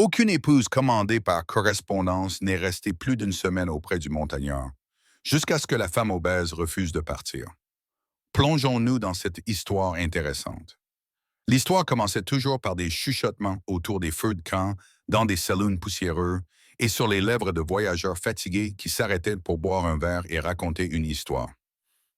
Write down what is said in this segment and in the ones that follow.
Aucune épouse commandée par correspondance n'est restée plus d'une semaine auprès du montagnard, jusqu'à ce que la femme obèse refuse de partir. Plongeons-nous dans cette histoire intéressante. L'histoire commençait toujours par des chuchotements autour des feux de camp, dans des saloons poussiéreux, et sur les lèvres de voyageurs fatigués qui s'arrêtaient pour boire un verre et raconter une histoire.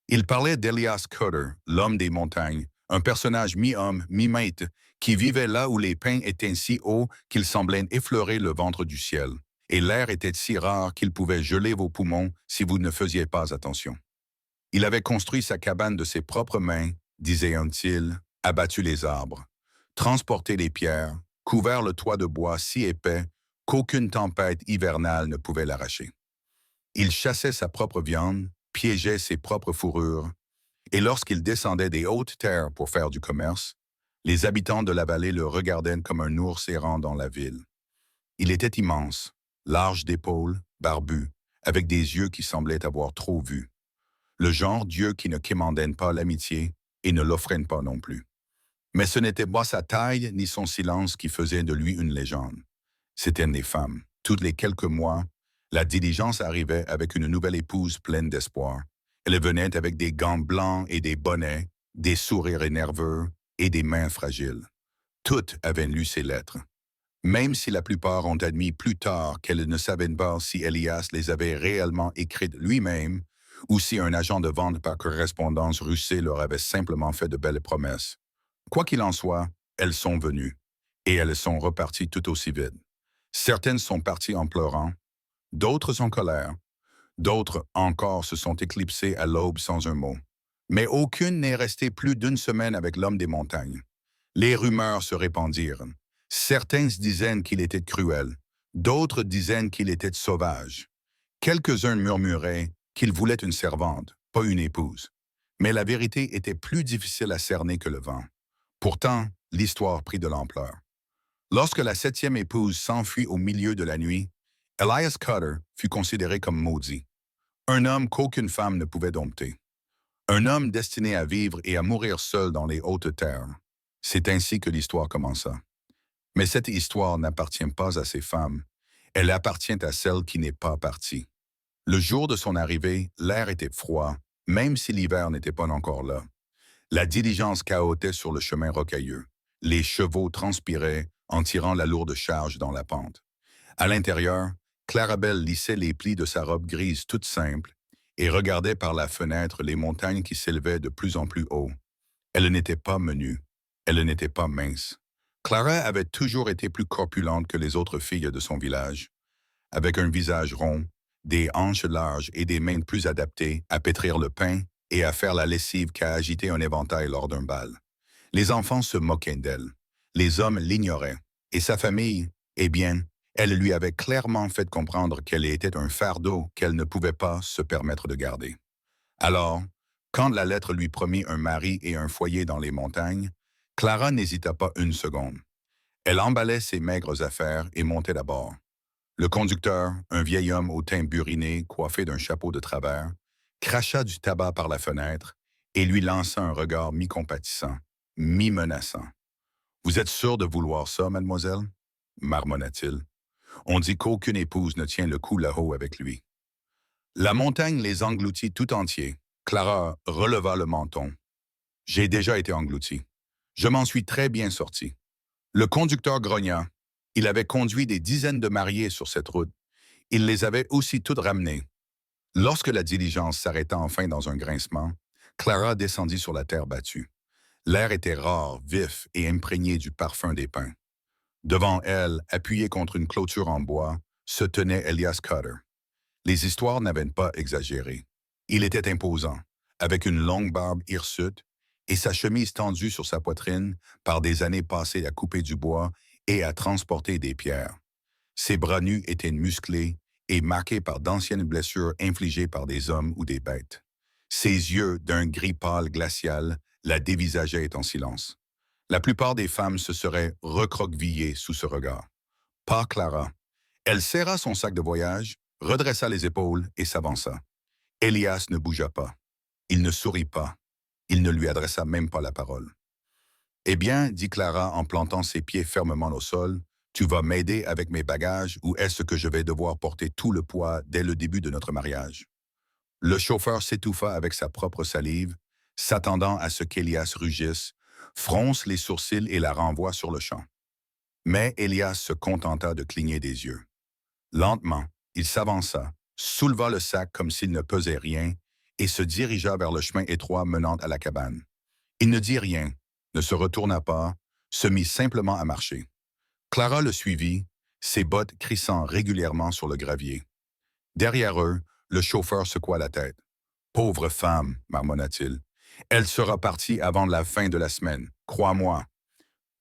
Il parlait d'Elias Cutter, l'homme des montagnes, un personnage mi-homme, mi-maître, qui vivait là où les pins étaient si hauts qu'ils semblaient effleurer le ventre du ciel, et l'air était si rare qu'il pouvait geler vos poumons si vous ne faisiez pas attention. Il avait construit sa cabane de ses propres mains, disait-il, abattu les arbres, transporté les pierres, couvert le toit de bois si épais qu'aucune tempête hivernale ne pouvait l'arracher. Il chassait sa propre viande, piégeait ses propres fourrures, et lorsqu'il descendait des hautes terres pour faire du commerce, les habitants de la vallée le regardaient comme un ours errant dans la ville. Il était immense, large d'épaules, barbu, avec des yeux qui semblaient avoir trop vu. Le genre Dieu qui ne quémandait pas l'amitié et ne l'offrait pas non plus. Mais ce n'était pas sa taille ni son silence qui faisaient de lui une légende. C'étaient des femmes. Toutes les quelques mois, la diligence arrivait avec une nouvelle épouse pleine d'espoir. Elle venait avec des gants blancs et des bonnets, des sourires nerveux et des mains fragiles. Toutes avaient lu ses lettres. Même si la plupart ont admis plus tard qu'elles ne savaient pas si Elias les avait réellement écrites lui-même ou si un agent de vente par correspondance russé leur avait simplement fait de belles promesses. Quoi qu'il en soit, elles sont venues, et elles sont reparties tout aussi vite. Certaines sont parties en pleurant, d'autres en colère, d'autres encore se sont éclipsées à l'aube sans un mot. Mais aucune n'est restée plus d'une semaine avec l'homme des montagnes. Les rumeurs se répandirent. Certains disaient qu'il était cruel, d'autres disaient qu'il était sauvage. Quelques-uns murmuraient qu'il voulait une servante, pas une épouse. Mais la vérité était plus difficile à cerner que le vent. Pourtant, l'histoire prit de l'ampleur. Lorsque la septième épouse s'enfuit au milieu de la nuit, Elias Cutter fut considéré comme maudit. Un homme qu'aucune femme ne pouvait dompter. Un homme destiné à vivre et à mourir seul dans les hautes terres. C'est ainsi que l'histoire commença. Mais cette histoire n'appartient pas à ces femmes. Elle appartient à celle qui n'est pas partie. Le jour de son arrivée, l'air était froid, même si l'hiver n'était pas encore là. La diligence cahotait sur le chemin rocailleux. Les chevaux transpiraient en tirant la lourde charge dans la pente. À l'intérieur, Clarabelle lissait les plis de sa robe grise toute simple et regardait par la fenêtre les montagnes qui s'élevaient de plus en plus haut. Elle n'était pas menue, elle n'était pas mince. Clara avait toujours été plus corpulente que les autres filles de son village, avec un visage rond, des hanches larges et des mains plus adaptées à pétrir le pain et à faire la lessive qu'à agiter un éventail lors d'un bal. Les enfants se moquaient d'elle. Les hommes l'ignoraient. Et sa famille, eh bien, elle lui avait clairement fait comprendre qu'elle était un fardeau qu'elle ne pouvait pas se permettre de garder. Alors, quand la lettre lui promit un mari et un foyer dans les montagnes, Clara n'hésita pas une seconde. Elle emballait ses maigres affaires et montait d'abord. Le conducteur, un vieil homme au teint buriné, coiffé d'un chapeau de travers, cracha du tabac par la fenêtre et lui lança un regard mi-compatissant, mi-menaçant. « Vous êtes sûre de vouloir ça, mademoiselle ?» marmonna-t-il. « On dit qu'aucune épouse ne tient le coup là-haut avec lui. » La montagne les engloutit tout entiers. Clara releva le menton. « J'ai déjà été englouti. Je m'en suis très bien sorti. » Le conducteur grogna. Il avait conduit des dizaines de mariés sur cette route. Il les avait aussi toutes ramenées. Lorsque la diligence s'arrêta enfin dans un grincement, Clara descendit sur la terre battue. L'air était rare, vif et imprégné du parfum des pins. Devant elle, appuyé contre une clôture en bois, se tenait Elias Cutter. Les histoires n'avaient pas exagéré. Il était imposant, avec une longue barbe hirsute et sa chemise tendue sur sa poitrine par des années passées à couper du bois et à transporter des pierres. Ses bras nus étaient musclés et marqués par d'anciennes blessures infligées par des hommes ou des bêtes. Ses yeux, d'un gris pâle glacial, la dévisageaient en silence. La plupart des femmes se seraient recroquevillées sous ce regard. Pas Clara. Elle serra son sac de voyage, redressa les épaules et s'avança. Elias ne bougea pas. Il ne sourit pas. Il ne lui adressa même pas la parole. « Eh bien, dit Clara en plantant ses pieds fermement au sol, Tu vas m'aider avec mes bagages ou est-ce que je vais devoir porter tout le poids dès le début de notre mariage? Le chauffeur s'étouffa avec sa propre salive, s'attendant à ce qu'Elias rugisse, fronce les sourcils et la renvoie sur le champ. Mais Elias se contenta de cligner des yeux. Lentement, il s'avança, souleva le sac comme s'il ne pesait rien et se dirigea vers le chemin étroit menant à la cabane. Il ne dit rien, ne se retourna pas, se mit simplement à marcher. Clara le suivit, ses bottes crissant régulièrement sur le gravier. Derrière eux, le chauffeur secoua la tête. « Pauvre femme, marmonna-t-il. Elle sera partie avant la fin de la semaine, crois-moi. »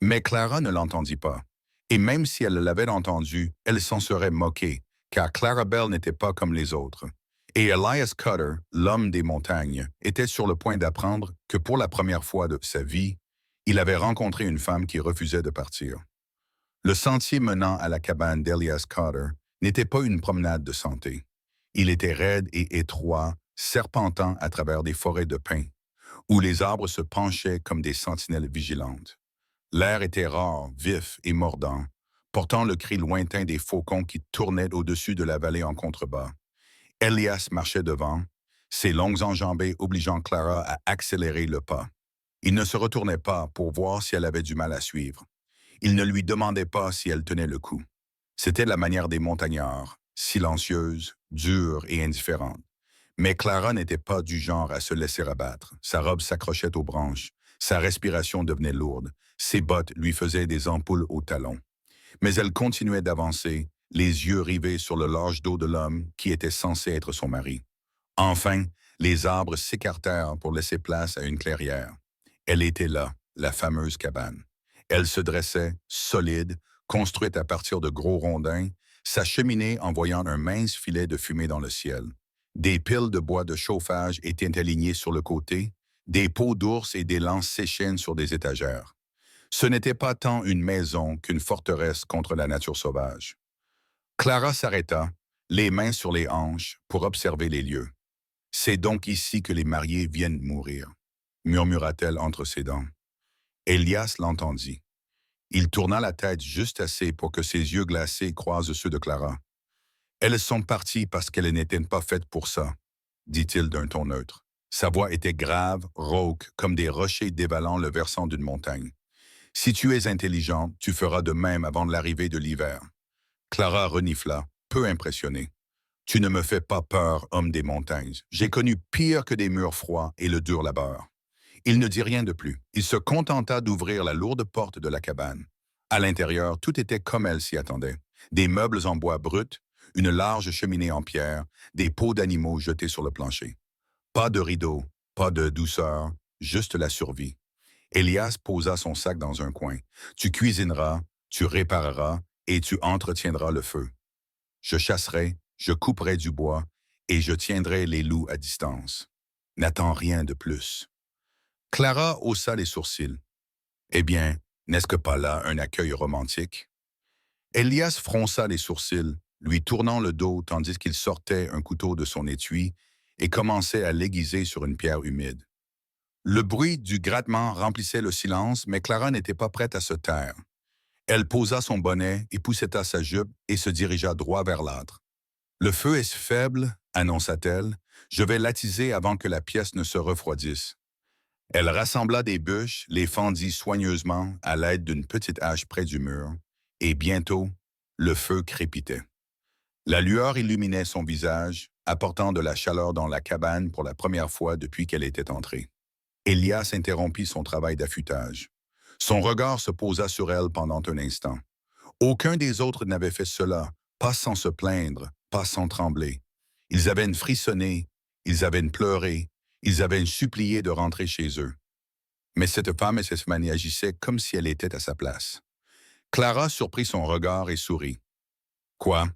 Mais Clara ne l'entendit pas. Et même si elle l'avait entendu, elle s'en serait moquée, car Clarabelle n'était pas comme les autres. Et Elias Cutter, l'homme des montagnes, était sur le point d'apprendre que pour la première fois de sa vie, il avait rencontré une femme qui refusait de partir. Le sentier menant à la cabane d'Elias Cutter n'était pas une promenade de santé. Il était raide et étroit, serpentant à travers des forêts de pins, où les arbres se penchaient comme des sentinelles vigilantes. L'air était rare, vif et mordant, portant le cri lointain des faucons qui tournaient au-dessus de la vallée en contrebas. Elias marchait devant, ses longues enjambées obligeant Clara à accélérer le pas. Il ne se retournait pas pour voir si elle avait du mal à suivre. Il ne lui demandait pas si elle tenait le coup. C'était la manière des montagnards, silencieuse, dure et indifférente. Mais Clara n'était pas du genre à se laisser abattre. Sa robe s'accrochait aux branches, sa respiration devenait lourde, ses bottes lui faisaient des ampoules aux talons. Mais elle continuait d'avancer, les yeux rivés sur le large dos de l'homme qui était censé être son mari. Enfin, les arbres s'écartèrent pour laisser place à une clairière. Elle était là, la fameuse cabane. Elle se dressait, solide, construite à partir de gros rondins, sa cheminée envoyant un mince filet de fumée dans le ciel. Des piles de bois de chauffage étaient alignées sur le côté, des peaux d'ours et des lances séchines sur des étagères. Ce n'était pas tant une maison qu'une forteresse contre la nature sauvage. Clara s'arrêta, les mains sur les hanches, pour observer les lieux. « C'est donc ici que les mariés viennent mourir », murmura-t-elle entre ses dents. Elias l'entendit. Il tourna la tête juste assez pour que ses yeux glacés croisent ceux de Clara. « Elles sont parties parce qu'elles n'étaient pas faites pour ça », dit-il d'un ton neutre. Sa voix était grave, rauque, comme des rochers dévalant le versant d'une montagne. « Si tu es intelligent, tu feras de même avant l'arrivée de l'hiver. » Clara renifla, peu impressionnée. « Tu ne me fais pas peur, homme des montagnes. J'ai connu pire que des murs froids et le dur labeur. » Il ne dit rien de plus. Il se contenta d'ouvrir la lourde porte de la cabane. À l'intérieur, tout était comme elle s'y attendait. Des meubles en bois brut, une large cheminée en pierre, des peaux d'animaux jetés sur le plancher. Pas de rideaux, pas de douceur, juste la survie. Elias posa son sac dans un coin. « Tu cuisineras, tu répareras et tu entretiendras le feu. Je chasserai, je couperai du bois et je tiendrai les loups à distance. N'attends rien de plus. » Clara haussa les sourcils. « Eh bien, n'est-ce que pas là un accueil romantique? » Elias fronça les sourcils, lui tournant le dos tandis qu'il sortait un couteau de son étui et commençait à l'aiguiser sur une pierre humide. Le bruit du grattement remplissait le silence, mais Clara n'était pas prête à se taire. Elle posa son bonnet, épousseta sa jupe et se dirigea droit vers l'âtre. « Le feu est faible, annonça-t-elle. Je vais l'attiser avant que la pièce ne se refroidisse. » Elle rassembla des bûches, les fendit soigneusement à l'aide d'une petite hache près du mur, et bientôt, le feu crépitait. La lueur illuminait son visage, apportant de la chaleur dans la cabane pour la première fois depuis qu'elle était entrée. Elias interrompit son travail d'affûtage. Son regard se posa sur elle pendant un instant. Aucun des autres n'avait fait cela, pas sans se plaindre, pas sans trembler. Ils avaient frissonné, ils avaient pleuré, ils avaient supplié de rentrer chez eux. Mais cette femme et cette manie agissaient comme si elle était à sa place. Clara surprit son regard et sourit. « Quoi?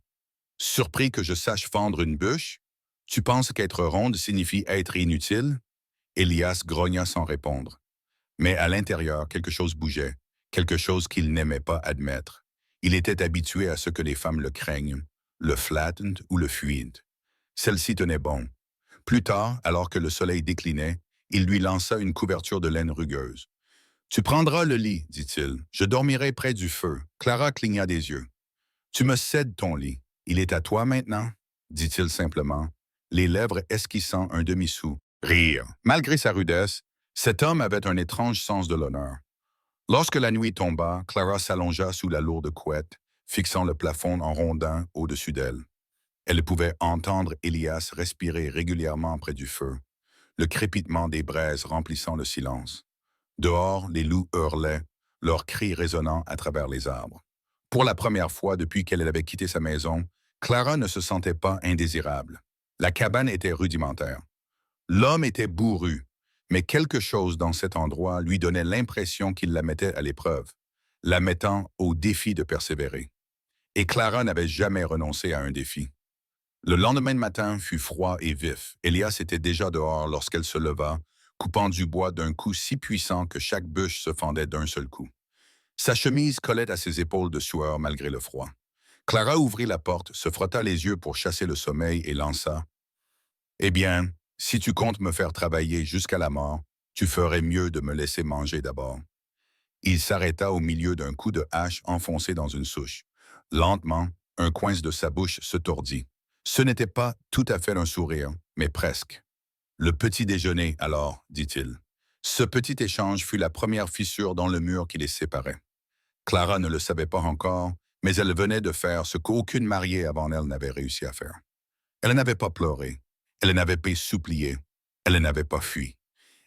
Surpris que je sache fendre une bûche? Tu penses qu'être ronde signifie être inutile? » Elias grogna sans répondre. Mais à l'intérieur, quelque chose bougeait, quelque chose qu'il n'aimait pas admettre. Il était habitué à ce que les femmes le craignent, le flattent ou le fuient. Celle-ci tenait bon. Plus tard, alors que le soleil déclinait, il lui lança une couverture de laine rugueuse. « Tu prendras le lit, dit-il. Je dormirai près du feu. Clara cligna des yeux. Tu me cèdes ton lit. Il est à toi maintenant, dit-il simplement, les lèvres esquissant un demi-sou. Rire. Malgré sa rudesse, cet homme avait un étrange sens de l'honneur. Lorsque la nuit tomba, Clara s'allongea sous la lourde couette, fixant le plafond en rondin au-dessus d'elle. Elle pouvait entendre Elias respirer régulièrement près du feu, le crépitement des braises remplissant le silence. Dehors, les loups hurlaient, leurs cris résonnant à travers les arbres. Pour la première fois depuis qu'elle avait quitté sa maison, Clara ne se sentait pas indésirable. La cabane était rudimentaire. L'homme était bourru, mais quelque chose dans cet endroit lui donnait l'impression qu'il la mettait à l'épreuve, la mettant au défi de persévérer. Et Clara n'avait jamais renoncé à un défi. Le lendemain matin fut froid et vif. Elias était déjà dehors lorsqu'elle se leva, coupant du bois d'un coup si puissant que chaque bûche se fendait d'un seul coup. Sa chemise collait à ses épaules de sueur malgré le froid. Clara ouvrit la porte, se frotta les yeux pour chasser le sommeil et lança « Eh bien, si tu comptes me faire travailler jusqu'à la mort, tu ferais mieux de me laisser manger d'abord. » Il s'arrêta au milieu d'un coup de hache enfoncé dans une souche. Lentement, un coin de sa bouche se tordit. Ce n'était pas tout à fait un sourire, mais presque. « Le petit déjeuner, alors, dit-il. » Ce petit échange fut la première fissure dans le mur qui les séparait. Clara ne le savait pas encore, mais elle venait de faire ce qu'aucune mariée avant elle n'avait réussi à faire. Elle n'avait pas pleuré, elle n'avait pas supplié, elle n'avait pas fui.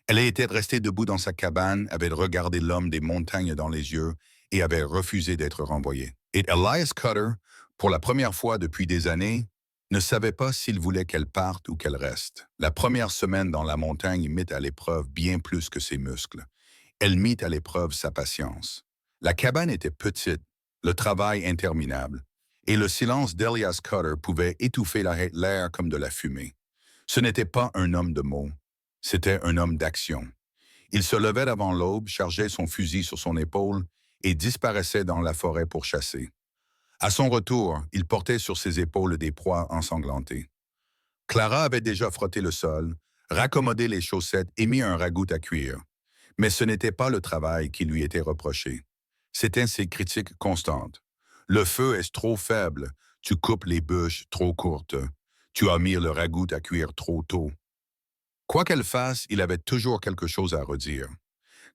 Elle était restée debout dans sa cabane, avait regardé l'homme des montagnes dans les yeux et avait refusé d'être renvoyée. Et Elias Cutter, pour la première fois depuis des années, ne savait pas s'il voulait qu'elle parte ou qu'elle reste. La première semaine dans la montagne mit à l'épreuve bien plus que ses muscles. Elle mit à l'épreuve sa patience. La cabane était petite, le travail interminable, et le silence d'Elias Cutter pouvait étouffer l'air comme de la fumée. Ce n'était pas un homme de mots, c'était un homme d'action. Il se levait avant l'aube, chargeait son fusil sur son épaule et disparaissait dans la forêt pour chasser. À son retour, il portait sur ses épaules des proies ensanglantées. Clara avait déjà frotté le sol, raccommodé les chaussettes et mis un ragoût à cuire. Mais ce n'était pas le travail qui lui était reproché. C'étaient ses critiques constantes. Le feu est trop faible, tu coupes les bûches trop courtes, tu as mis le ragoût à cuire trop tôt. Quoi qu'elle fasse, il avait toujours quelque chose à redire.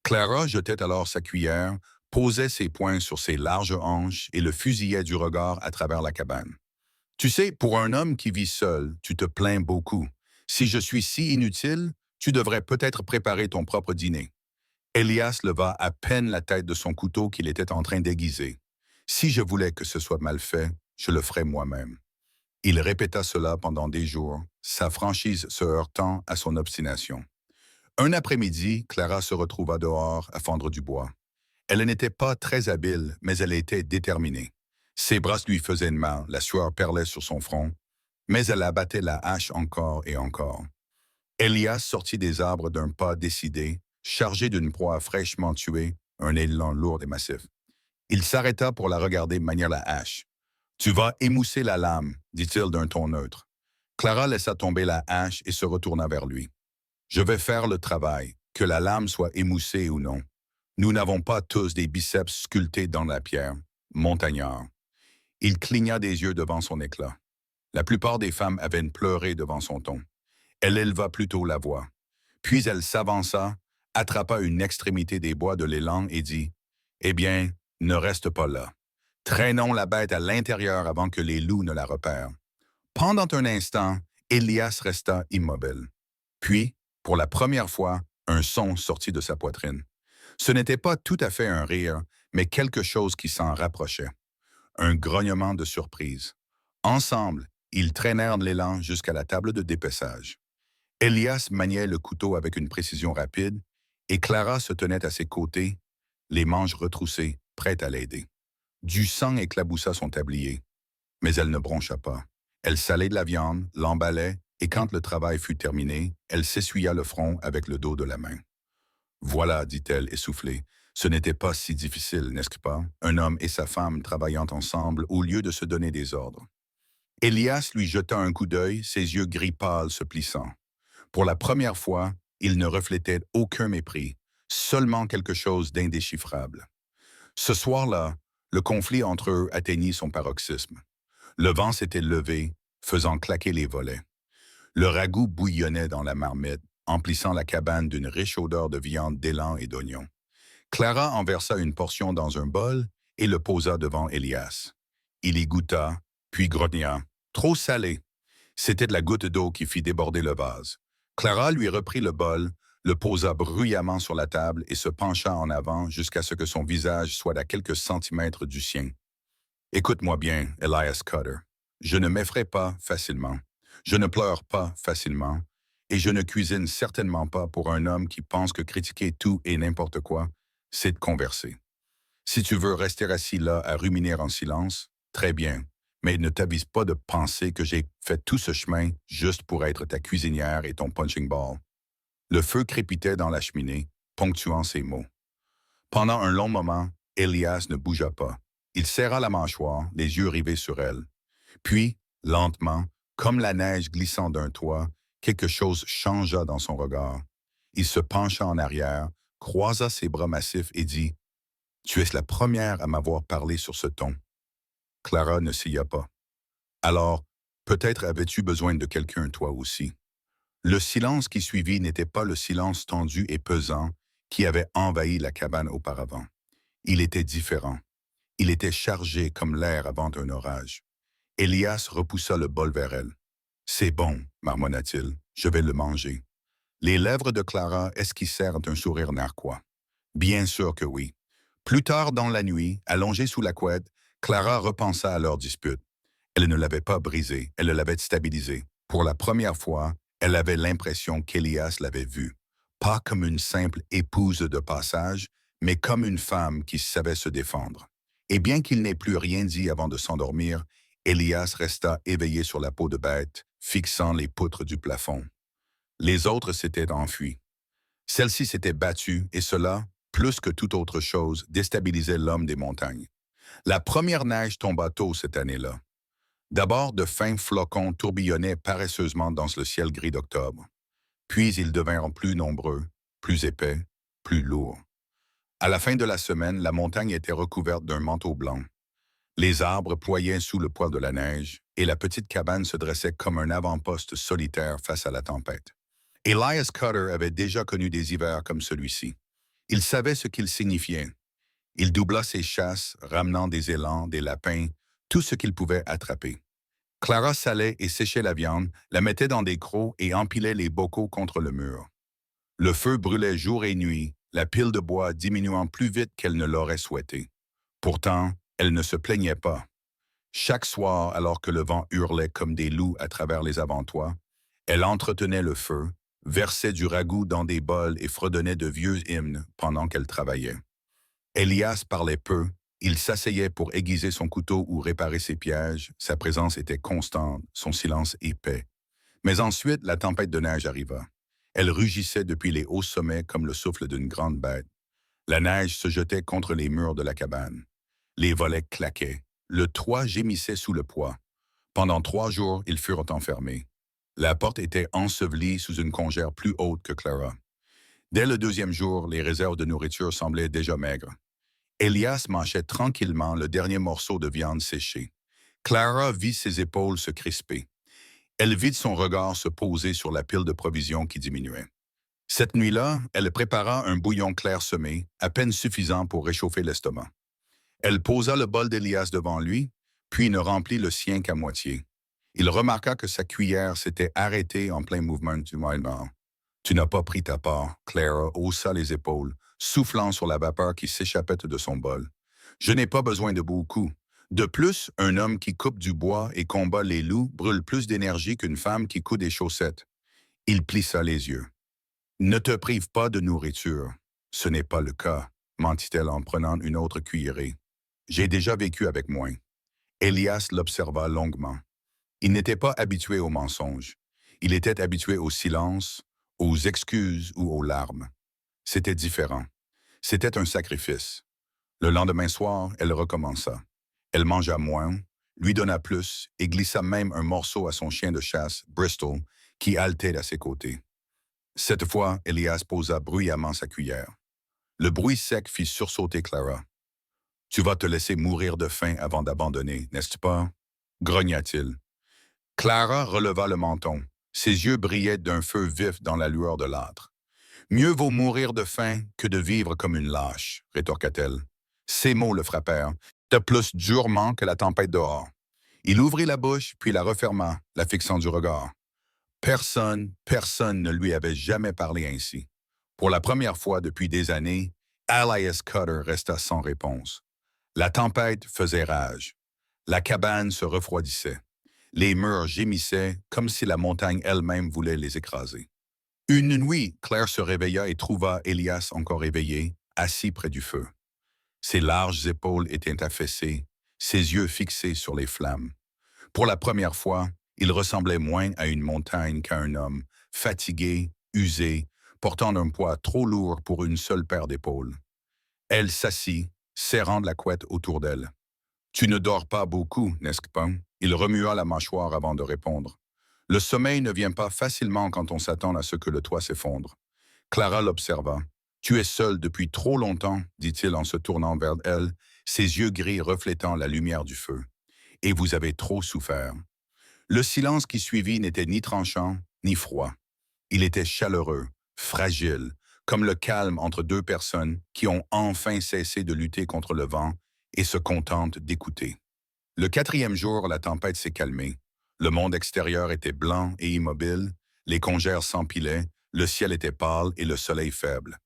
Clara jetait alors sa cuillère, posait ses poings sur ses larges hanches et le fusillait du regard à travers la cabane. Tu sais, pour un homme qui vit seul, tu te plains beaucoup. Si je suis si inutile, tu devrais peut-être préparer ton propre dîner. Elias leva à peine la tête de son couteau qu'il était en train d'aiguiser. Si je voulais que ce soit mal fait, je le ferais moi-même. Il répéta cela pendant des jours, sa franchise se heurtant à son obstination. Un après-midi, Clara se retrouva dehors à fendre du bois. Elle n'était pas très habile, mais elle était déterminée. Ses bras lui faisaient mal, la sueur perlait sur son front, mais elle abattait la hache encore et encore. Elias sortit des arbres d'un pas décidé, chargé d'une proie fraîchement tuée, un élan lourd et massif. Il s'arrêta pour la regarder manier la hache. « Tu vas émousser la lame, dit-il d'un ton neutre. Clara laissa tomber la hache et se retourna vers lui. « Je vais faire le travail, que la lame soit émoussée ou non. Nous n'avons pas tous des biceps sculptés dans la pierre. Montagnard. » Il cligna des yeux devant son éclat. La plupart des femmes avaient pleuré devant son ton. Elle éleva plutôt la voix. Puis elle s'avança, attrapa une extrémité des bois de l'élan et dit « Eh bien, ne reste pas là. Traînons la bête à l'intérieur avant que les loups ne la repèrent. » Pendant un instant, Elias resta immobile. Puis, pour la première fois, un son sortit de sa poitrine. Ce n'était pas tout à fait un rire, mais quelque chose qui s'en rapprochait. Un grognement de surprise. Ensemble, ils traînèrent l'élan jusqu'à la table de dépeçage. Elias maniait le couteau avec une précision rapide, et Clara se tenait à ses côtés, les manches retroussées, prête à l'aider. Du sang éclaboussa son tablier, mais elle ne broncha pas. Elle salait de la viande, l'emballait, et quand le travail fut terminé, elle s'essuya le front avec le dos de la main. « Voilà, dit-elle, essoufflée, ce n'était pas si difficile, n'est-ce pas, un homme et sa femme travaillant ensemble au lieu de se donner des ordres. » Elias lui jeta un coup d'œil, ses yeux gris pâles se plissant. Pour la première fois, il ne reflétait aucun mépris, Seulement quelque chose d'indéchiffrable. Ce soir-là, le conflit entre eux atteignit son paroxysme. Le vent s'était levé, faisant claquer les volets. Le ragoût bouillonnait dans la marmite, emplissant la cabane d'une riche odeur de viande d'élan et d'oignons. Clara en versa une portion dans un bol et le posa devant Elias. Il y goûta, puis grogna. Trop salé. C'était de la goutte d'eau qui fit déborder le vase. Clara lui reprit le bol, le posa bruyamment sur la table et se pencha en avant jusqu'à ce que son visage soit à quelques centimètres du sien. Écoute-moi bien, Elias Cutter. Je ne m'effraie pas facilement. Je ne pleure pas facilement. Et je ne cuisine certainement pas pour un homme qui pense que critiquer tout et n'importe quoi, c'est de converser. Si tu veux rester assis là à ruminer en silence, très bien. Mais ne t'avise pas de penser que j'ai fait tout ce chemin juste pour être ta cuisinière et ton punching ball. Le feu crépitait dans la cheminée, ponctuant ses mots. Pendant un long moment, Elias ne bougea pas. Il serra la mâchoire, les yeux rivés sur elle. Puis, lentement, comme la neige glissant d'un toit, quelque chose changea dans son regard. Il se pencha en arrière, croisa ses bras massifs et dit « Tu es la première à m'avoir parlé sur ce ton. » Clara ne s'ya pas. « Alors, peut-être avais-tu besoin de quelqu'un toi aussi. » Le silence qui suivit n'était pas le silence tendu et pesant qui avait envahi la cabane auparavant. Il était différent. Il était chargé comme l'air avant un orage. Elias repoussa le bol vers elle. « C'est bon, marmonna-t-il, je vais le manger. » Les lèvres de Clara esquissèrent un sourire narquois. Bien sûr que oui. Plus tard dans la nuit, allongée sous la couette, Clara repensa à leur dispute. Elle ne l'avait pas brisée, elle l'avait stabilisée. Pour la première fois, elle avait l'impression qu'Elias l'avait vue. Pas comme une simple épouse de passage, mais comme une femme qui savait se défendre. Et bien qu'il n'ait plus rien dit avant de s'endormir, Elias resta éveillé sur la peau de bête, fixant les poutres du plafond. Les autres s'étaient enfuis. Celle-ci s'était battue, et cela, plus que toute autre chose, déstabilisait l'homme des montagnes. La première neige tomba tôt cette année-là. D'abord, de fins flocons tourbillonnaient paresseusement dans le ciel gris d'octobre. Puis ils devinrent plus nombreux, plus épais, plus lourds. À la fin de la semaine, la montagne était recouverte d'un manteau blanc. Les arbres ployaient sous le poids de la neige, et la petite cabane se dressait comme un avant-poste solitaire face à la tempête. Elias Cutter avait déjà connu des hivers comme celui-ci. Il savait ce qu'il signifiait. Il doubla ses chasses, ramenant des élans, des lapins, tout ce qu'il pouvait attraper. Clara salait et séchait la viande, la mettait dans des crocs et empilait les bocaux contre le mur. Le feu brûlait jour et nuit, la pile de bois diminuant plus vite qu'elle ne l'aurait souhaité. Pourtant, elle ne se plaignait pas. Chaque soir, alors que le vent hurlait comme des loups à travers les avant-toits, elle entretenait le feu, versait du ragoût dans des bols et fredonnait de vieux hymnes pendant qu'elle travaillait. Elias parlait peu, il s'asseyait pour aiguiser son couteau ou réparer ses pièges, sa présence était constante, son silence épais. Mais ensuite, la tempête de neige arriva. Elle rugissait depuis les hauts sommets comme le souffle d'une grande bête. La neige se jetait contre les murs de la cabane. Les volets claquaient. Le toit gémissait sous le poids. Pendant 3 jours, ils furent enfermés. La porte était ensevelie sous une congère plus haute que Clara. Dès le 2e jour, les réserves de nourriture semblaient déjà maigres. Elias mâchait tranquillement le dernier morceau de viande séchée. Clara vit ses épaules se crisper. Elle vit son regard se poser sur la pile de provisions qui diminuait. Cette nuit-là, elle prépara un bouillon clairsemé, à peine suffisant pour réchauffer l'estomac. Elle posa le bol d'Elias devant lui, puis ne remplit le sien qu'à moitié. Il remarqua que sa cuillère s'était arrêtée en plein mouvement du mouvement. « Tu n'as pas pris ta part », Clara haussa les épaules, soufflant sur la vapeur qui s'échappait de son bol. « Je n'ai pas besoin de beaucoup. De plus, un homme qui coupe du bois et combat les loups brûle plus d'énergie qu'une femme qui coud des chaussettes. » Il plissa les yeux. « Ne te prive pas de nourriture. »« Ce n'est pas le cas, » mentit-elle en prenant une autre cuillerée. « J'ai déjà vécu avec moins. » Elias l'observa longuement. Il n'était pas habitué aux mensonges. Il était habitué au silence, aux excuses ou aux larmes. C'était différent. C'était un sacrifice. Le lendemain soir, elle recommença. Elle mangea moins, lui donna plus et glissa même un morceau à son chien de chasse, Bristol, qui haletait à ses côtés. Cette fois, Elias posa bruyamment sa cuillère. Le bruit sec fit sursauter Clara. Tu vas te laisser mourir de faim avant d'abandonner, n'est-ce pas? Grogna-t-il. Clara releva le menton. Ses yeux brillaient d'un feu vif dans la lueur de l'âtre. Mieux vaut mourir de faim que de vivre comme une lâche, rétorqua-t-elle. Ces mots le frappèrent, de plus durement que la tempête dehors. Il ouvrit la bouche, puis la referma, la fixant du regard. Personne ne lui avait jamais parlé ainsi. Pour la première fois depuis des années, Elias Cutter resta sans réponse. La tempête faisait rage. La cabane se refroidissait. Les murs gémissaient comme si la montagne elle-même voulait les écraser. Une nuit, Claire se réveilla et trouva Elias encore éveillé, assis près du feu. Ses larges épaules étaient affaissées, ses yeux fixés sur les flammes. Pour la première fois, il ressemblait moins à une montagne qu'à un homme, fatigué, usé, portant un poids trop lourd pour une seule paire d'épaules. Elle s'assit, serrant la couette autour d'elle. « Tu ne dors pas beaucoup, n'est-ce pas? » Il remua la mâchoire avant de répondre. « Le sommeil ne vient pas facilement quand on s'attend à ce que le toit s'effondre. » Clara l'observa. « Tu es seule depuis trop longtemps, dit-il en se tournant vers elle, ses yeux gris reflétant la lumière du feu. « Et vous avez trop souffert. » Le silence qui suivit n'était ni tranchant, ni froid. Il était chaleureux, fragile, comme le calme entre deux personnes qui ont enfin cessé de lutter contre le vent et se contentent d'écouter. Le quatrième jour, la tempête s'est calmée. Le monde extérieur était blanc et immobile, les congères s'empilaient, le ciel était pâle et le soleil faible.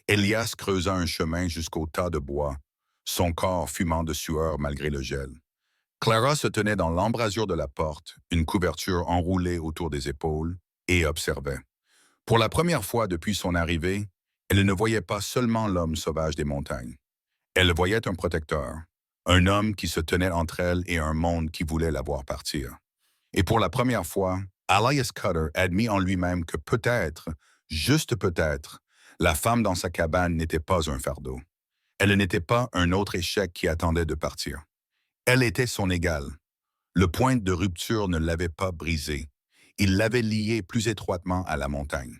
Elias creusa un chemin jusqu'au tas de bois, son corps fumant de sueur malgré le gel. Clara se tenait dans l'embrasure de la porte, une couverture enroulée autour des épaules, et observait. Pour la première fois depuis son arrivée, elle ne voyait pas seulement l'homme sauvage des montagnes. Elle voyait un protecteur, un homme qui se tenait entre elle et un monde qui voulait la voir partir. Et pour la première fois, Elias Cutter admit en lui-même que peut-être, juste peut-être, la femme dans sa cabane n'était pas un fardeau. Elle n'était pas un autre échec qui attendait de partir. Elle était son égale. Le point de rupture ne l'avait pas brisé. Il l'avait liée plus étroitement à la montagne.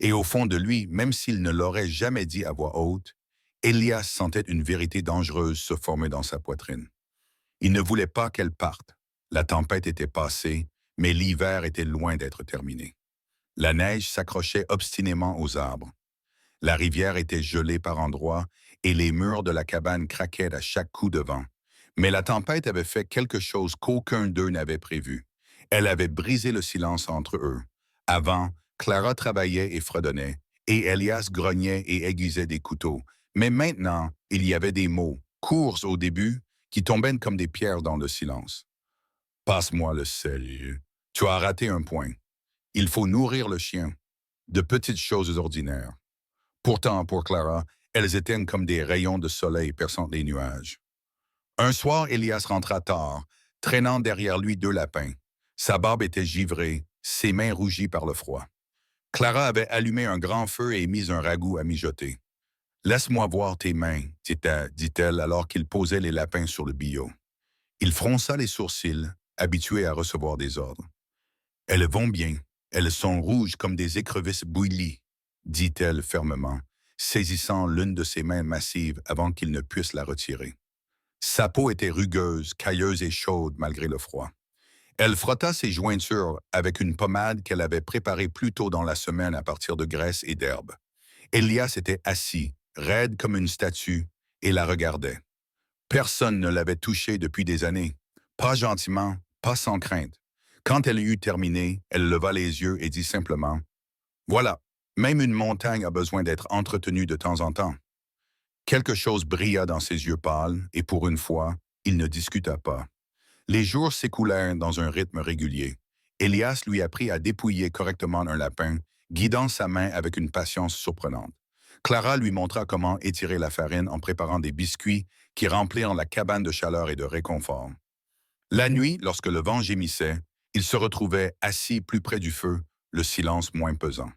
Et au fond de lui, même s'il ne l'aurait jamais dit à voix haute, Elias sentait une vérité dangereuse se former dans sa poitrine. Il ne voulait pas qu'elle parte. La tempête était passée, mais l'hiver était loin d'être terminé. La neige s'accrochait obstinément aux arbres. La rivière était gelée par endroits et les murs de la cabane craquaient à chaque coup de vent. Mais la tempête avait fait quelque chose qu'aucun d'eux n'avait prévu. Elle avait brisé le silence entre eux. Avant, Clara travaillait et fredonnait, et Elias grognait et aiguisait des couteaux. Mais maintenant, il y avait des mots, courts au début, qui tombaient comme des pierres dans le silence. « Passe-moi le sel. Tu as raté un point. Il faut nourrir le chien. » De petites choses ordinaires. Pourtant, pour Clara, elles étaient comme des rayons de soleil perçant les nuages. Un soir, Elias rentra tard, traînant derrière lui 2 lapins. Sa barbe était givrée, ses mains rougies par le froid. Clara avait allumé un grand feu et mis un ragoût à mijoter. « Laisse-moi voir tes mains, dit-elle alors qu'il posait les lapins sur le billot. Il fronça les sourcils, habitué à recevoir des ordres. « Elles vont bien, elles sont rouges comme des écrevisses bouillies, dit-elle fermement, saisissant l'une de ses mains massives avant qu'il ne puisse la retirer. Sa peau était rugueuse, cailleuse et chaude malgré le froid. Elle frotta ses jointures avec une pommade qu'elle avait préparée plus tôt dans la semaine à partir de graisse et d'herbe. Elias était assis, raide comme une statue, et la regardait. Personne ne l'avait touchée depuis des années. Pas gentiment, pas sans crainte. Quand elle eut terminé, elle leva les yeux et dit simplement « Voilà, même une montagne a besoin d'être entretenue de temps en temps. » Quelque chose brilla dans ses yeux pâles, et pour une fois, il ne discuta pas. Les jours s'écoulèrent dans un rythme régulier. Elias lui apprit à dépouiller correctement un lapin, guidant sa main avec une patience surprenante. Clara lui montra comment étirer la farine en préparant des biscuits qui remplirent la cabane de chaleur et de réconfort. La nuit, lorsque le vent gémissait, il se retrouvait assis plus près du feu, le silence moins pesant.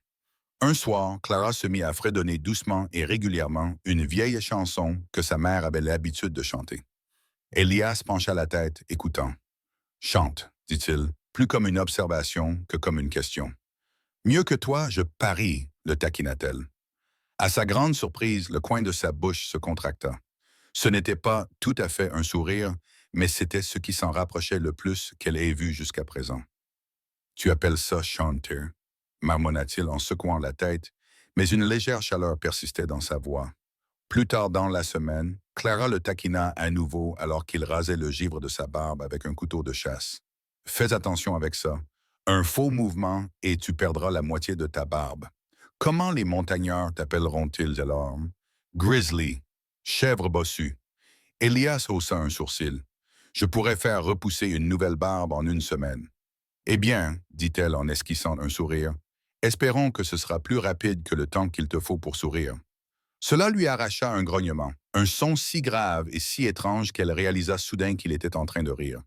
Un soir, Clara se mit à fredonner doucement et régulièrement une vieille chanson que sa mère avait l'habitude de chanter. Elias pencha la tête, écoutant. « Chante, dit-il, plus comme une observation que comme une question. »« Mieux que toi, je parie, le taquina-t-elle. » À sa grande surprise, le coin de sa bouche se contracta. Ce n'était pas tout à fait un sourire, mais c'était ce qui s'en rapprochait le plus qu'elle ait vu jusqu'à présent. Tu appelles ça chanter, marmonna-t-il en secouant la tête, mais une légère chaleur persistait dans sa voix. Plus tard dans la semaine, Clara le taquina à nouveau alors qu'il rasait le givre de sa barbe avec un couteau de chasse. Fais attention avec ça. Un faux mouvement et tu perdras la moitié de ta barbe. Comment les montagnards t'appelleront-ils alors? Grizzly, chèvre bossue. Elias haussa un sourcil. Je pourrais faire repousser une nouvelle barbe en une semaine. Eh bien, dit-elle en esquissant un sourire, espérons que ce sera plus rapide que le temps qu'il te faut pour sourire. Cela lui arracha un grognement, un son si grave et si étrange qu'elle réalisa soudain qu'il était en train de rire.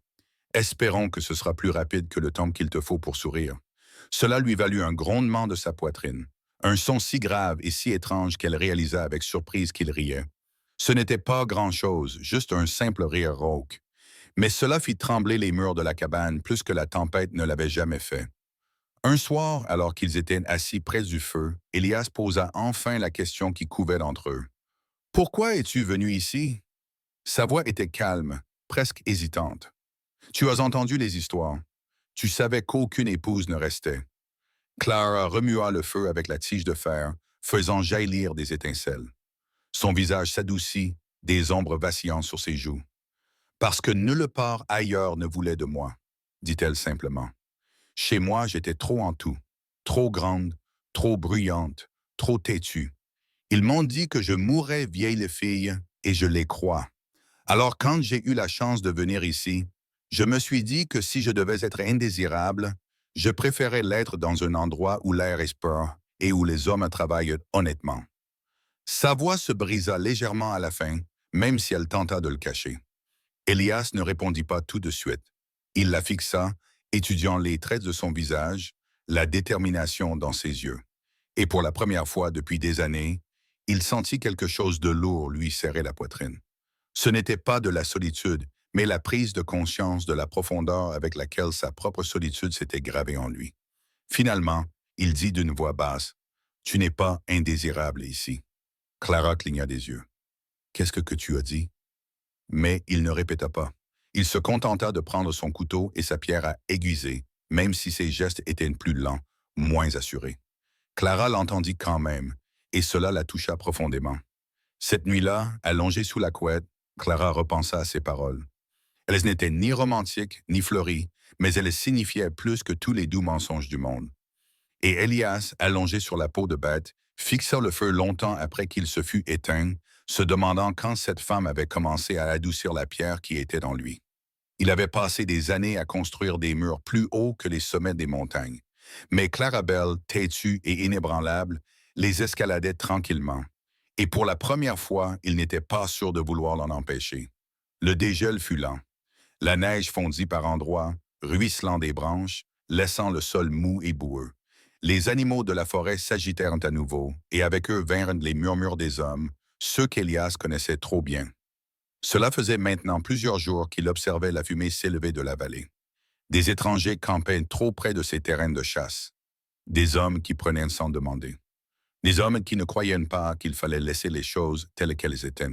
Espérons que ce sera plus rapide que le temps qu'il te faut pour sourire. Cela lui valut un grondement de sa poitrine, un son si grave et si étrange qu'elle réalisa avec surprise qu'il riait. Ce n'était pas grand-chose, juste un simple rire rauque. Mais cela fit trembler les murs de la cabane plus que la tempête ne l'avait jamais fait. Un soir, alors qu'ils étaient assis près du feu, Elias posa enfin la question qui couvait d'entre eux. Pourquoi es-tu venu ici? Sa voix était calme, presque hésitante. Tu as entendu les histoires. Tu savais qu'aucune épouse ne restait. Clara remua le feu avec la tige de fer, faisant jaillir des étincelles. Son visage s'adoucit, des ombres vacillant sur ses joues. Parce que nulle part ailleurs ne voulait de moi, dit-elle simplement. Chez moi, j'étais trop en tout, trop grande, trop bruyante, trop têtue. Ils m'ont dit que je mourrais vieille fille, et je les crois. Alors quand j'ai eu la chance de venir ici, je me suis dit que si je devais être indésirable, je préférais l'être dans un endroit où l'air est pur et où les hommes travaillent honnêtement. Sa voix se brisa légèrement à la fin, même si elle tenta de le cacher. Elias ne répondit pas tout de suite. Il la fixa, étudiant les traits de son visage, la détermination dans ses yeux. Et pour la première fois depuis des années, il sentit quelque chose de lourd lui serrer la poitrine. Ce n'était pas de la solitude, mais la prise de conscience de la profondeur avec laquelle sa propre solitude s'était gravée en lui. Finalement, il dit d'une voix basse, « Tu n'es pas indésirable ici. » Clara cligna des yeux. « Qu'est-ce que tu as dit? » Mais il ne répéta pas. Il se contenta de prendre son couteau et sa pierre à aiguiser, même si ses gestes étaient plus lents, moins assurés. Clara l'entendit quand même, et cela la toucha profondément. Cette nuit-là, allongée sous la couette, Clara repensa à ses paroles. Elles n'étaient ni romantiques, ni fleuries, mais elles signifiaient plus que tous les doux mensonges du monde. Et Elias, allongé sur la peau de bête, fixa le feu longtemps après qu'il se fût éteint, se demandant quand cette femme avait commencé à adoucir la pierre qui était dans lui. Il avait passé des années à construire des murs plus hauts que les sommets des montagnes. Mais Clarabelle, têtue et inébranlable, les escaladait tranquillement. Et pour la première fois, il n'était pas sûr de vouloir l'en empêcher. Le dégel fut lent. La neige fondit par endroits, ruisselant des branches, laissant le sol mou et boueux. Les animaux de la forêt s'agitèrent à nouveau, et avec eux vinrent les murmures des hommes, ceux qu'Elias connaissait trop bien. Cela faisait maintenant plusieurs jours qu'il observait la fumée s'élever de la vallée. Des étrangers campaient trop près de ses terrains de chasse. Des hommes qui prenaient sans demander. Des hommes qui ne croyaient pas qu'il fallait laisser les choses telles qu'elles étaient.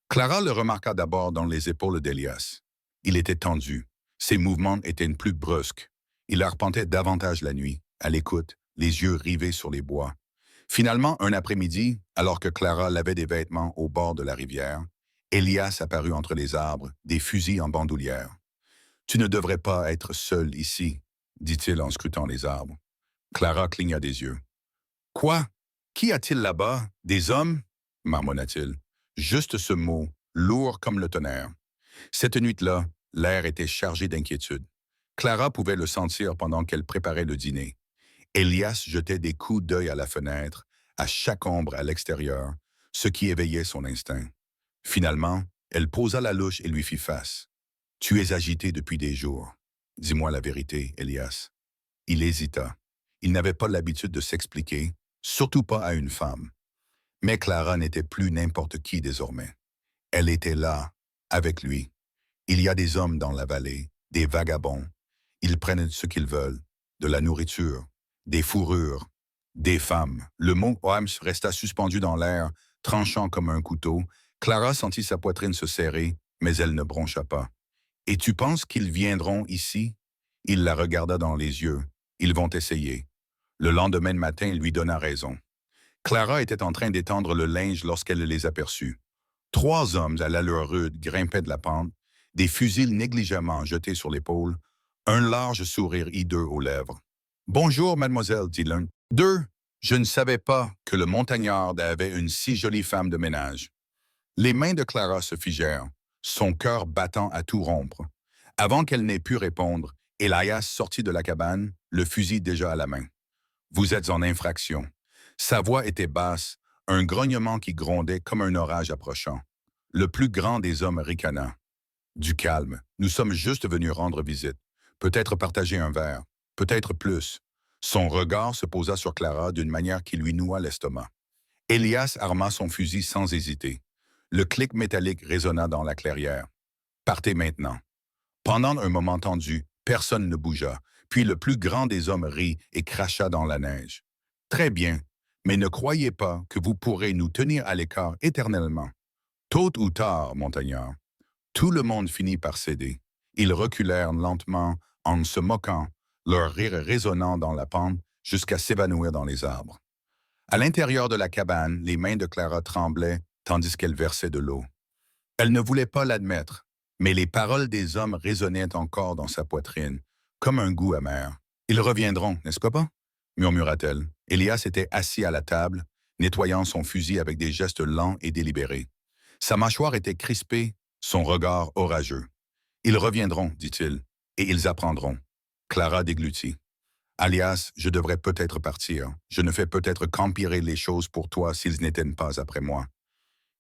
Clara le remarqua d'abord dans les épaules d'Elias. Il était tendu. Ses mouvements étaient plus brusques. Il arpentait davantage la nuit, à l'écoute, les yeux rivés sur les bois. Finalement, un après-midi, alors que Clara lavait des vêtements au bord de la rivière, Elias apparut entre les arbres, des fusils en bandoulière. « Tu ne devrais pas être seul ici, » dit-il en scrutant les arbres. Clara cligna des yeux. « Quoi? Qu'y a-t-il là-bas? Des hommes? » marmonna-t-il. Juste ce mot, lourd comme le tonnerre. Cette nuit-là, l'air était chargé d'inquiétude. Clara pouvait le sentir pendant qu'elle préparait le dîner. Elias jetait des coups d'œil à la fenêtre, à chaque ombre à l'extérieur, ce qui éveillait son instinct. Finalement, elle posa la louche et lui fit face. « Tu es agité depuis des jours. Dis-moi la vérité, Elias. » Il hésita. Il n'avait pas l'habitude de s'expliquer, surtout pas à une femme. Mais Clara n'était plus n'importe qui désormais. Elle était là, avec lui. Il y a des hommes dans la vallée, des vagabonds. Ils prennent ce qu'ils veulent, de la nourriture, des fourrures, Des femmes. Le mot Homs resta suspendu dans l'air, tranchant comme un couteau. Clara sentit sa poitrine se serrer, mais elle ne broncha pas. Et tu penses qu'ils viendront ici? Il la regarda dans les yeux. Ils vont essayer. Le lendemain matin lui donna raison. Clara était en train d'étendre le linge lorsqu'elle les aperçut. Trois hommes à l'allure rude grimpaient de la pente, des fusils négligemment jetés sur l'épaule, un large sourire hideux aux lèvres. Bonjour, mademoiselle, dit l'un. Deux, je ne savais pas que le montagnard avait une si jolie femme de ménage. Les mains de Clara se figèrent, son cœur battant à tout rompre. Avant qu'elle n'ait pu répondre, Elias sortit de la cabane, le fusil déjà à la main. Vous êtes en infraction. Sa voix était basse, un grognement qui grondait comme un orage approchant. Le plus grand des hommes ricana. Du calme, nous sommes juste venus rendre visite. Peut-être partager un verre, peut-être plus. Son regard se posa sur Clara d'une manière qui lui noua l'estomac. Elias arma son fusil sans hésiter. Le clic métallique résonna dans la clairière. Partez maintenant. Pendant un moment tendu, personne ne bougea, puis le plus grand des hommes rit et cracha dans la neige. Très bien, mais ne croyez pas que vous pourrez nous tenir à l'écart éternellement. Tôt ou tard, montagnard. Tout le monde finit par céder. Ils reculèrent lentement, en se moquant, leur rire résonnant dans la pente jusqu'à s'évanouir dans les arbres. À l'intérieur de la cabane, les mains de Clara tremblaient tandis qu'elle versait de l'eau. Elle ne voulait pas l'admettre, mais les paroles des hommes résonnaient encore dans sa poitrine, comme un goût amer. Ils reviendront, n'est-ce pas? Murmura-t-elle. Elias était assis à la table, nettoyant son fusil avec des gestes lents et délibérés. Sa mâchoire était crispée, son regard orageux. Ils reviendront, dit-il, et ils apprendront. Clara déglutit. Alias, je devrais peut-être partir. Je ne fais peut-être qu'empirer les choses pour toi s'ils n'étaient pas après moi.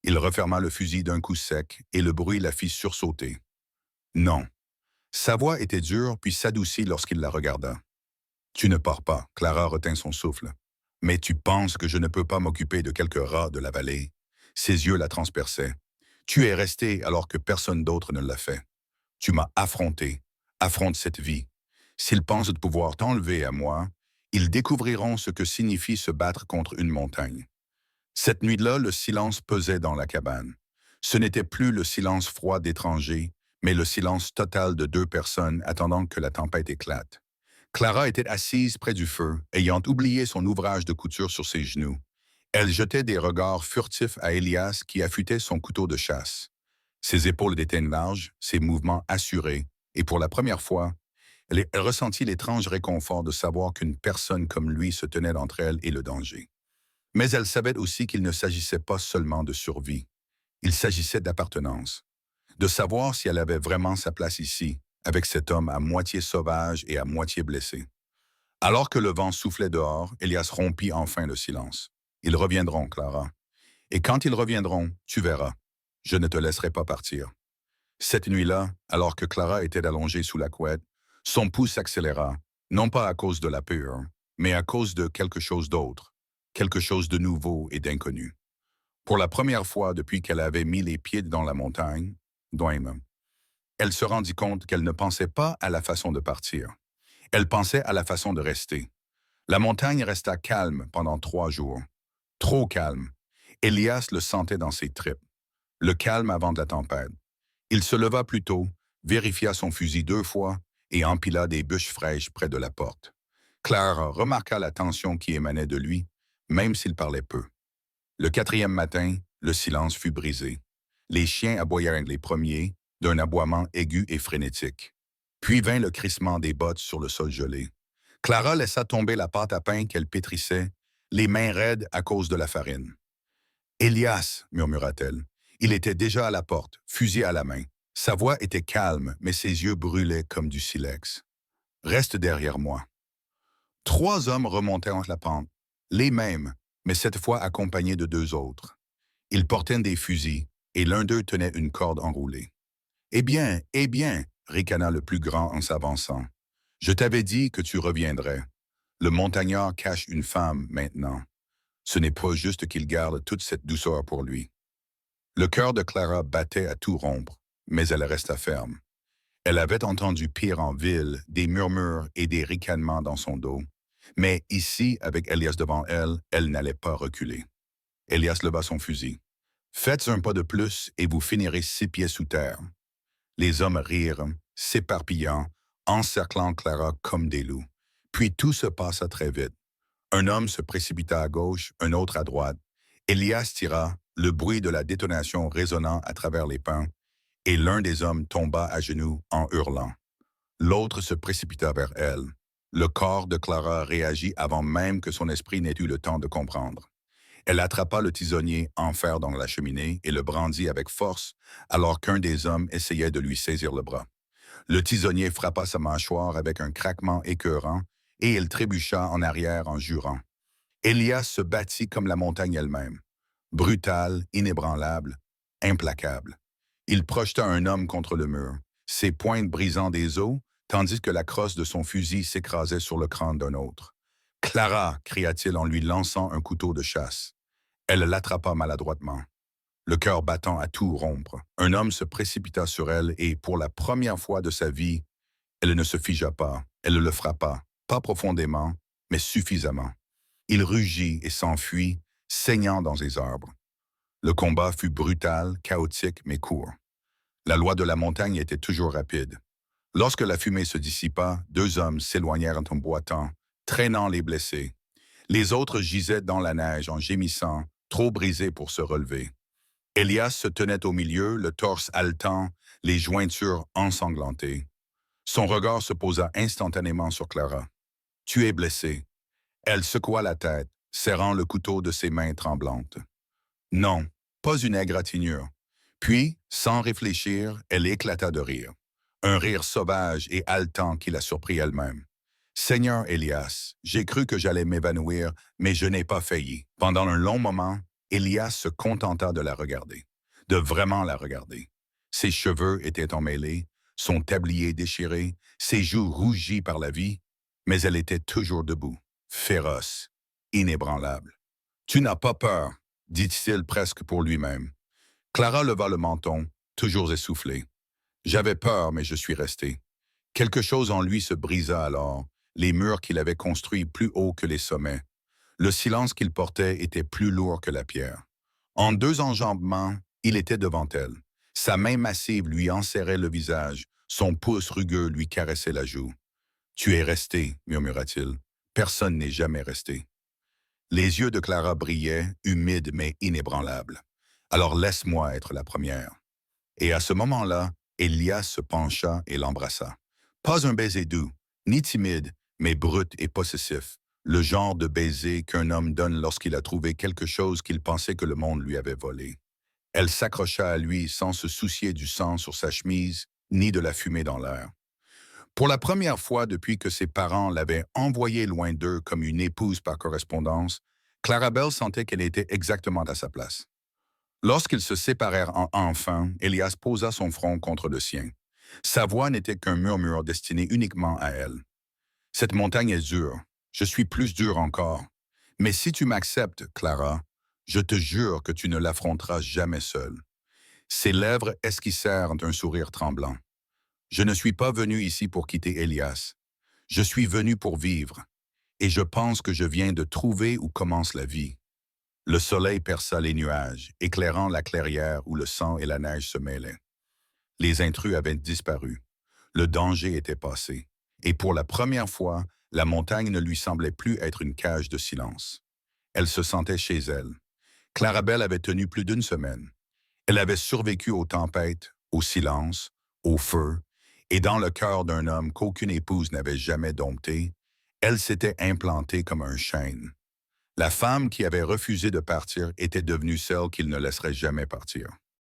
Il referma le fusil d'un coup sec et le bruit la fit sursauter. Non. Sa voix était dure puis s'adoucit lorsqu'il la regarda. Tu ne pars pas, Clara retint son souffle. Mais tu penses que je ne peux pas m'occuper de quelques rats de la vallée. Ses yeux la transperçaient. Tu es resté alors que personne d'autre ne l'a fait. Tu m'as affronté. Affronte cette vie. S'ils pensent de pouvoir t'enlever à moi, ils découvriront ce que signifie se battre contre une montagne. Cette nuit-là, le silence pesait dans la cabane. Ce n'était plus le silence froid d'étrangers, mais le silence total de deux personnes attendant que la tempête éclate. Clara était assise près du feu, ayant oublié son ouvrage de couture sur ses genoux. Elle jetait des regards furtifs à Elias qui affûtait son couteau de chasse. Ses épaules étaient larges, ses mouvements assurés, et pour la première fois, elle ressentit l'étrange réconfort de savoir qu'une personne comme lui se tenait entre elle et le danger. Mais elle savait aussi qu'il ne s'agissait pas seulement de survie. Il s'agissait d'appartenance, de savoir si elle avait vraiment sa place ici, avec cet homme à moitié sauvage et à moitié blessé. Alors que le vent soufflait dehors, Elias rompit enfin le silence. Ils reviendront, Clara. Et quand ils reviendront, tu verras. Je ne te laisserai pas partir. Cette nuit-là, alors que Clara était allongée sous la couette, son pouls s'accéléra, non pas à cause de la peur, mais à cause de quelque chose d'autre, quelque chose de nouveau et d'inconnu. Pour la première fois depuis qu'elle avait mis les pieds dans la montagne, Doim, elle se rendit compte qu'elle ne pensait pas à la façon de partir. Elle pensait à la façon de rester. La montagne resta calme pendant 3 jours. Trop calme. Elias le sentait dans ses tripes. Le calme avant de la tempête. Il se leva plus tôt, vérifia son fusil 2 fois et empila des bûches fraîches près de la porte. Clara remarqua la tension qui émanait de lui, même s'il parlait peu. Le 4e matin, le silence fut brisé. Les chiens aboyèrent les premiers, d'un aboiement aigu et frénétique. Puis vint le crissement des bottes sur le sol gelé. Clara laissa tomber la pâte à pain qu'elle pétrissait, les mains raides à cause de la farine. « Elias » murmura-t-elle. Il était déjà à la porte, fusil à la main. Sa voix était calme, mais ses yeux brûlaient comme du silex. « Reste derrière moi. » 3 hommes remontèrent la pente, les mêmes, mais cette fois accompagnés de 2 autres. Ils portaient des fusils, et l'un d'eux tenait une corde enroulée. « eh bien, ricana le plus grand en s'avançant. Je t'avais dit que tu reviendrais. Le montagnard cache une femme maintenant. Ce n'est pas juste qu'il garde toute cette douceur pour lui. » Le cœur de Clara battait à tout rompre, mais elle resta ferme. Elle avait entendu pire en ville, des murmures et des ricanements dans son dos. Mais ici, avec Elias devant elle, elle n'allait pas reculer. Elias leva son fusil. Faites un pas de plus et vous finirez 6 pieds sous terre. Les hommes rirent, s'éparpillant, encerclant Clara comme des loups. Puis tout se passa très vite. Un homme se précipita à gauche, un autre à droite. Elias tira, le bruit de la détonation résonnant à travers les pins, et l'un des hommes tomba à genoux en hurlant. L'autre se précipita vers elle. Le corps de Clara réagit avant même que son esprit n'ait eu le temps de comprendre. Elle attrapa le tisonnier en fer dans la cheminée et le brandit avec force, alors qu'un des hommes essayait de lui saisir le bras. Le tisonnier frappa sa mâchoire avec un craquement écœurant, et il trébucha en arrière en jurant. Elias se battit comme la montagne elle-même, brutal, inébranlable, implacable. Il projeta un homme contre le mur, ses pointes brisant des os, tandis que la crosse de son fusil s'écrasait sur le crâne d'un autre. « Clara !» cria-t-il en lui lançant un couteau de chasse. Elle l'attrapa maladroitement, le cœur battant à tout rompre. Un homme se précipita sur elle et, pour la première fois de sa vie, elle ne se figea pas, elle le frappa, pas profondément, mais suffisamment. Il rugit et s'enfuit, saignant dans les arbres. Le combat fut brutal, chaotique, mais court. La loi de la montagne était toujours rapide. Lorsque la fumée se dissipa, 2 hommes s'éloignèrent en boitant, traînant les blessés. Les autres gisaient dans la neige en gémissant, trop brisés pour se relever. Elias se tenait au milieu, le torse haletant, les jointures ensanglantées. Son regard se posa instantanément sur Clara. « Tu es blessée. » Elle secoua la tête, serrant le couteau de ses mains tremblantes. « Non, pas une égratignure. » Puis, sans réfléchir, elle éclata de rire. Un rire sauvage et haletant qui la surprit elle-même. « Seigneur Elias, j'ai cru que j'allais m'évanouir, mais je n'ai pas failli. » Pendant un long moment, Elias se contenta de la regarder, de vraiment la regarder. Ses cheveux étaient emmêlés, son tablier déchiré, ses joues rougies par la vie, mais elle était toujours debout, féroce, inébranlable. « Tu n'as pas peur, » dit-il presque pour lui-même. Clara leva le menton, toujours essoufflée. « J'avais peur, mais je suis resté. » Quelque chose en lui se brisa alors, les murs qu'il avait construits plus hauts que les sommets. Le silence qu'il portait était plus lourd que la pierre. En 2 enjambements, il était devant elle. Sa main massive lui enserrait le visage, son pouce rugueux lui caressait la joue. « Tu es resté, » murmura-t-il. « Personne n'est jamais resté. » Les yeux de Clara brillaient, humides mais inébranlables. « Alors laisse-moi être la première. » Et à ce moment-là, Elias se pencha et l'embrassa. Pas un baiser doux, ni timide, mais brut et possessif, le genre de baiser qu'un homme donne lorsqu'il a trouvé quelque chose qu'il pensait que le monde lui avait volé. Elle s'accrocha à lui sans se soucier du sang sur sa chemise, ni de la fumée dans l'air. Pour la première fois depuis que ses parents l'avaient envoyée loin d'eux comme une épouse par correspondance, Clarabelle sentait qu'elle était exactement à sa place. Lorsqu'ils se séparèrent enfin, Elias posa son front contre le sien. Sa voix n'était qu'un murmure destiné uniquement à elle. « Cette montagne est dure. Je suis plus dur encore. Mais si tu m'acceptes, Clara, je te jure que tu ne l'affronteras jamais seule. » Ses lèvres esquissèrent un sourire tremblant. « Je ne suis pas venu ici pour quitter Elias. Je suis venu pour vivre. Et je pense que je viens de trouver où commence la vie. » Le soleil perça les nuages, éclairant la clairière où le sang et la neige se mêlaient. Les intrus avaient disparu. Le danger était passé. Et pour la première fois, la montagne ne lui semblait plus être une cage de silence. Elle se sentait chez elle. Clarabelle avait tenu plus d'1 semaine. Elle avait survécu aux tempêtes, au silence, au feu, et dans le cœur d'un homme qu'aucune épouse n'avait jamais dompté, elle s'était implantée comme un chêne. La femme qui avait refusé de partir était devenue celle qu'il ne laisserait jamais partir.